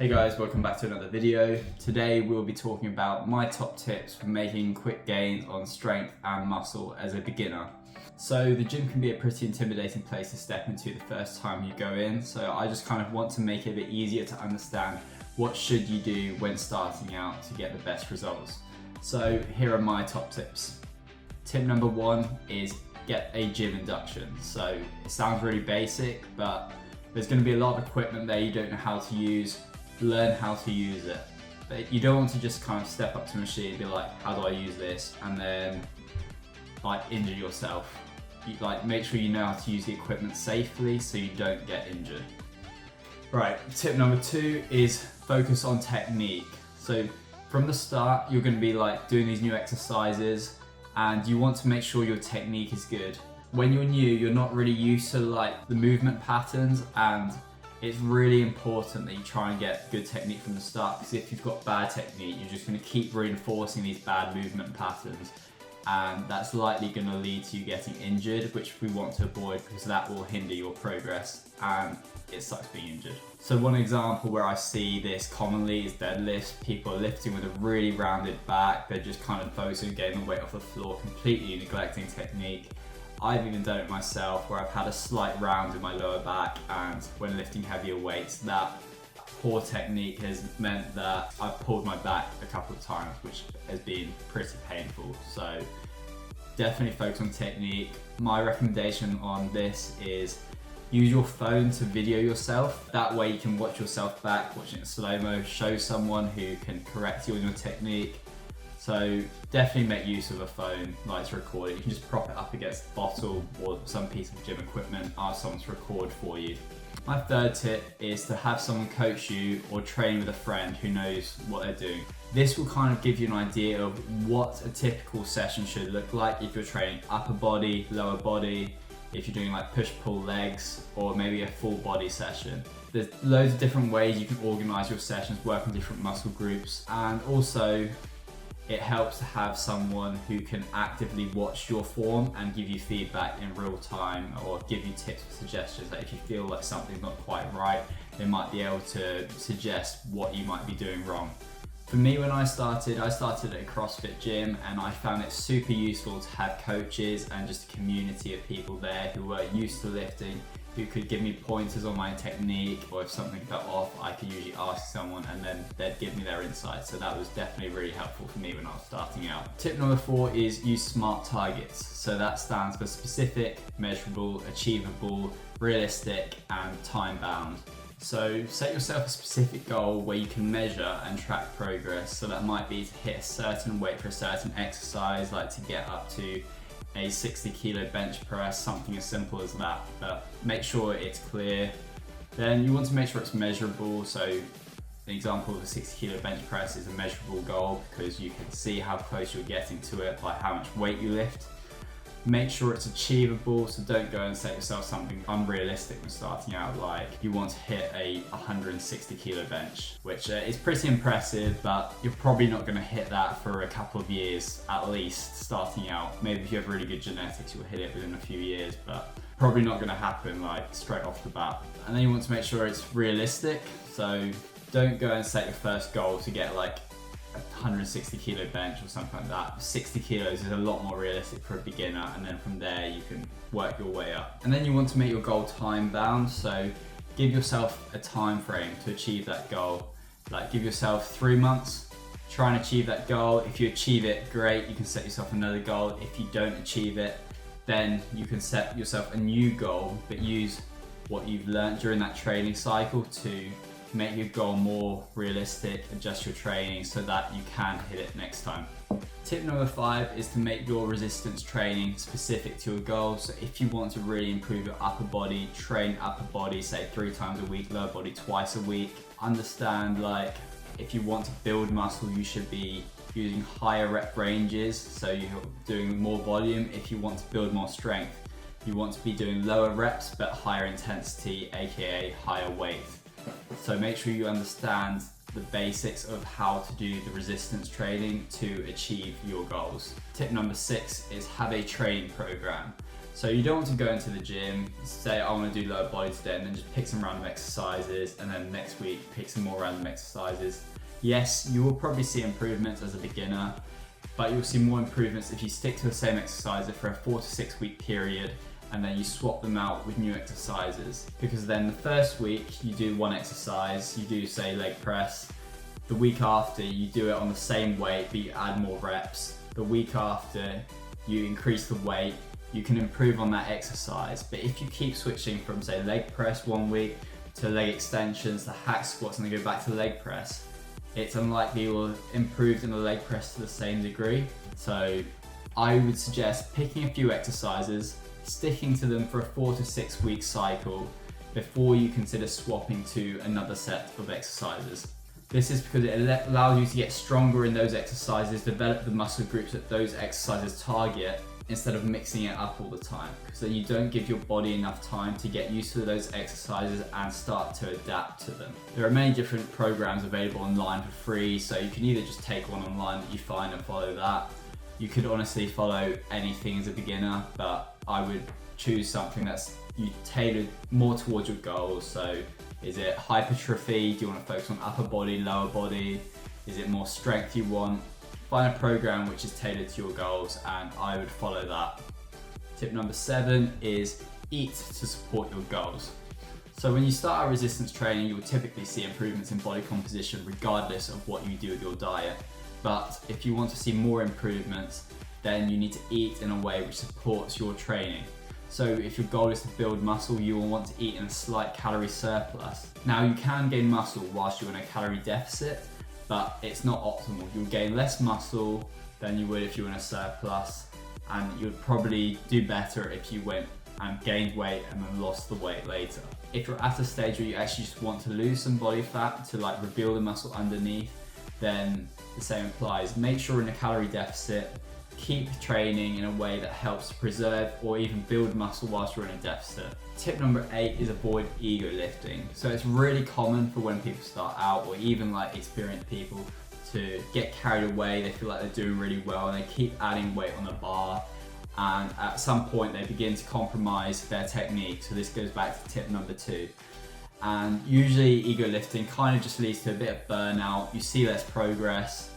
Hey guys, welcome back to another video. Today we'll be talking about my top tips for making quick gains on strength and muscle as a beginner. So the gym can be a pretty intimidating place to step into the first time you go in, so I just kind of want to make it a bit easier to understand what should you do when starting out to get the best results. So here are my top tips. Tip number one is get a gym induction. So it sounds really basic, but there's going to be a lot of equipment there you don't know how to use. Learn how to use it. But you don't want to just kind of step up to a machine and be like, how do I use this? And then like injure yourself. Make sure you know how to use the equipment safely so you don't get injured. Right, tip number two is focus on technique. So from the start, you're going to be like doing these new exercises and you want to make sure your technique is good. When you're new, you're not really used to like the movement patterns, and it's really important that you try and get good technique from the start, because if you've got bad technique, you're just going to keep reinforcing these bad movement patterns, and that's likely going to lead to you getting injured, which we want to avoid because that will hinder your progress and it sucks being injured. So one example where I see this commonly is deadlifts. People are lifting with a really rounded back, they're just kind of focusing on getting the weight off the floor, completely neglecting technique. I've even done it myself where I've had a slight round in my lower back, and when lifting heavier weights, that poor technique has meant that I've pulled my back a couple of times, which has been pretty painful. So definitely focus on technique. My recommendation on this is use your phone to video yourself. That way you can watch yourself back, watching it slow-mo, show someone who can correct you on your technique. So definitely make use of a phone to record it. You can just prop it up against a bottle or some piece of gym equipment, ask someone to record for you. My third tip is to have someone coach you or train with a friend who knows what they're doing. This will kind of give you an idea of what a typical session should look like if you're training upper body, lower body, if you're doing like push-pull legs, or maybe a full body session. There's loads of different ways you can organize your sessions, work on different muscle groups, and also it helps to have someone who can actively watch your form and give you feedback in real time, or give you tips or suggestions that if you feel like something's not quite right, they might be able to suggest what you might be doing wrong. For me, when I started at a CrossFit gym, and I found it super useful to have coaches and just a community of people there who were used to lifting, who could give me pointers on my technique, or if something felt off, I could usually ask someone and then they'd give me their insights. So that was definitely really helpful for me when I was starting out. Tip number four is use SMART targets. So that stands for specific, measurable, achievable, realistic, and time bound. So set yourself a specific goal where you can measure and track progress. So that might be to hit a certain weight for a certain exercise, like to get up to a 60 kilo bench press, something as simple as that, but make sure it's clear. Then you want to make sure it's measurable. So an example of a 60 kilo bench press is a measurable goal because you can see how close you're getting to it by how much weight you lift. Make sure it's achievable, so don't go and set yourself something unrealistic when starting out, like you want to hit a 160 kilo bench, which is pretty impressive, but you're probably not going to hit that for a couple of years at least starting out. Maybe if you have really good genetics, you'll hit it within a few years, but probably not going to happen like straight off the bat. And then you want to make sure it's realistic, so don't go and set your first goal to get like 160 kilo bench or something like that. 60 kilos is a lot more realistic for a beginner, and then from there you can work your way up. And then you want to make your goal time bound, so give yourself a time frame to achieve that goal. Like give yourself 3 months, try and achieve that goal. If you achieve it, great, you can set yourself another goal. If you don't achieve it, then you can set yourself a new goal, but use what you've learned during that training cycle to make your goal more realistic, adjust your training so that you can hit it next time. Tip number 5 is to make your resistance training specific to your goal. So if you want to really improve your upper body, train upper body, say 3 times a week, lower body twice a week. Understand like if you want to build muscle, you should be using higher rep ranges, so you're doing more volume. If you want to build more strength, you want to be doing lower reps but higher intensity, aka higher weight. So make sure you understand the basics of how to do the resistance training to achieve your goals. Tip number 6 is have a training program. So you don't want to go into the gym, say I want to do lower body today, and then just pick some random exercises, and then next week pick some more random exercises. Yes, you will probably see improvements as a beginner, but you'll see more improvements if you stick to the same exercises for a 4 to 6 week period, and then you swap them out with new exercises. Because then the first week you do one exercise, you do say leg press. The week after you do it on the same weight, but you add more reps. The week after you increase the weight, you can improve on that exercise. But if you keep switching from say leg press one week to leg extensions to hack squats and then go back to leg press, it's unlikely you will have improved in the leg press to the same degree. So I would suggest picking a few exercises, sticking to them for a 4 to 6 week cycle before you consider swapping to another set of exercises. This is because it allows you to get stronger in those exercises, develop the muscle groups that those exercises target, instead of mixing it up all the time. Because then you don't give your body enough time to get used to those exercises and start to adapt to them. There are many different programs available online for free, so you can either just take one online that you find and follow that. You could honestly follow anything as a beginner, but I would choose something that's tailored more towards your goals. So is it hypertrophy? Do you want to focus on upper body, lower body? Is it more strength you want? Find a program which is tailored to your goals, and I would follow that. Tip number 7 is eat to support your goals. So when you start out resistance training, you will typically see improvements in body composition regardless of what you do with your diet. But if you want to see more improvements, then you need to eat in a way which supports your training. So if your goal is to build muscle, you will want to eat in a slight calorie surplus. Now you can gain muscle whilst you're in a calorie deficit, but it's not optimal. You'll gain less muscle than you would if you were in a surplus, and you'd probably do better if you went and gained weight and then lost the weight later. If you're at a stage where you actually just want to lose some body fat to like reveal the muscle underneath, then the same applies. Make sure you're in a calorie deficit. Keep training in a way that helps to preserve or even build muscle whilst you're in a deficit. Tip number 8 is avoid ego lifting. So it's really common for when people start out, or even like experienced people, to get carried away. They feel like they're doing really well and they keep adding weight on the bar, and at some point they begin to compromise their technique. So this goes back to tip number 2. And usually ego lifting kind of just leads to a bit of burnout. You see less progress,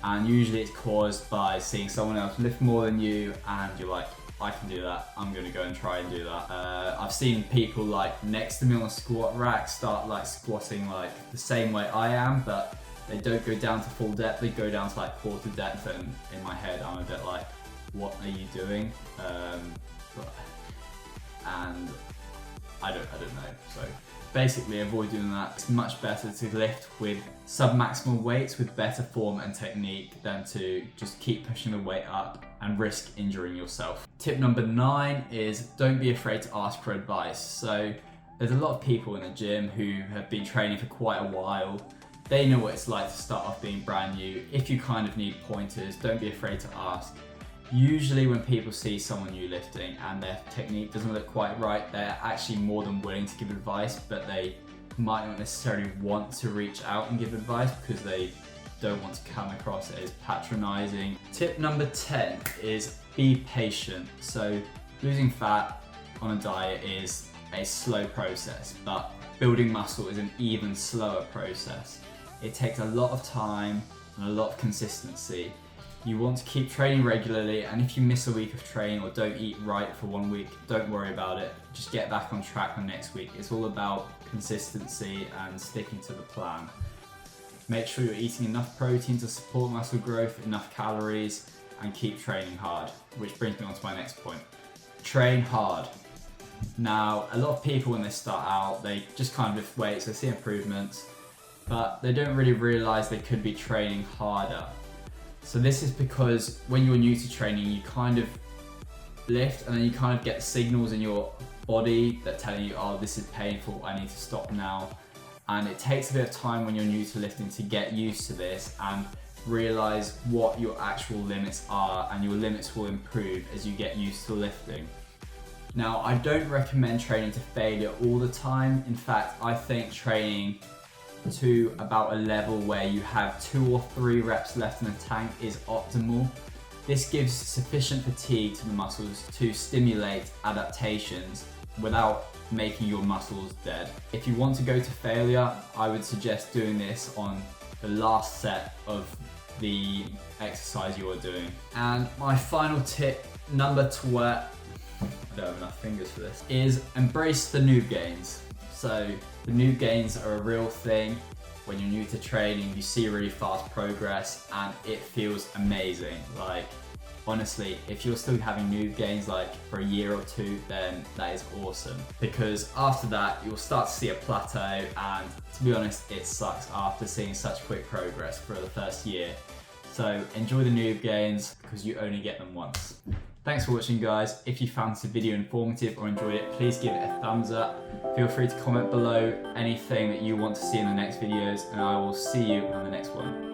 and usually it's caused by seeing someone else lift more than you and you're like, I can do that, I'm gonna go and try and do that. I've seen people like next to me on a squat rack start like squatting like the same way I am, but they don't go down to full depth, they go down to like quarter depth, and in my head I'm a bit like, what are you doing? And I don't know. So basically avoid doing that. It's much better to lift with sub-maximal weights with better form and technique than to just keep pushing the weight up and risk injuring yourself. Tip number 9 is don't be afraid to ask for advice. So there's a lot of people in the gym who have been training for quite a while. They know what it's like to start off being brand new. If you kind of need pointers, don't be afraid to ask. Usually when people see someone new lifting and their technique doesn't look quite right, they're actually more than willing to give advice, but they might not necessarily want to reach out and give advice because they don't want to come across as patronizing. Tip number 10 is be patient. So losing fat on a diet is a slow process, but building muscle is an even slower process. It takes a lot of time and a lot of consistency. You want to keep training regularly, and if you miss a week of training or don't eat right for 1 week, don't worry about it. Just get back on track the next week. It's all about consistency and sticking to the plan. Make sure you're eating enough protein to support muscle growth, enough calories, and keep training hard. Which brings me on to my next point. Train hard. Now, a lot of people when they start out, they just kind of lift weights, they see improvements, but they don't really realize they could be training harder. So this is because when you're new to training, you kind of lift and then you kind of get signals in your body that tell you, oh, this is painful, I need to stop now. And it takes a bit of time when you're new to lifting to get used to this and realize what your actual limits are, and your limits will improve as you get used to lifting. Now, I don't recommend training to failure all the time. In fact, I think training to about a level where you have 2 or 3 reps left in the tank is optimal, This gives sufficient fatigue to the muscles to stimulate adaptations without making your muscles dead. If you want to go to failure, I would suggest doing this on the last set of the exercise you are doing. And my final tip, number 12, I don't have enough fingers for this, is embrace the noob gains. So the noob gains are a real thing. When you're new to training, you see really fast progress and it feels amazing. Like, honestly, if you're still having noob gains like for a year or two, then that is awesome. Because after that, you'll start to see a plateau, and to be honest, it sucks after seeing such quick progress for the first year. So enjoy the noob gains because you only get them once. Thanks for watching, guys. If you found this video informative or enjoyed it, please give it a thumbs up. Feel free to comment below anything that you want to see in the next videos, and I will see you on the next one.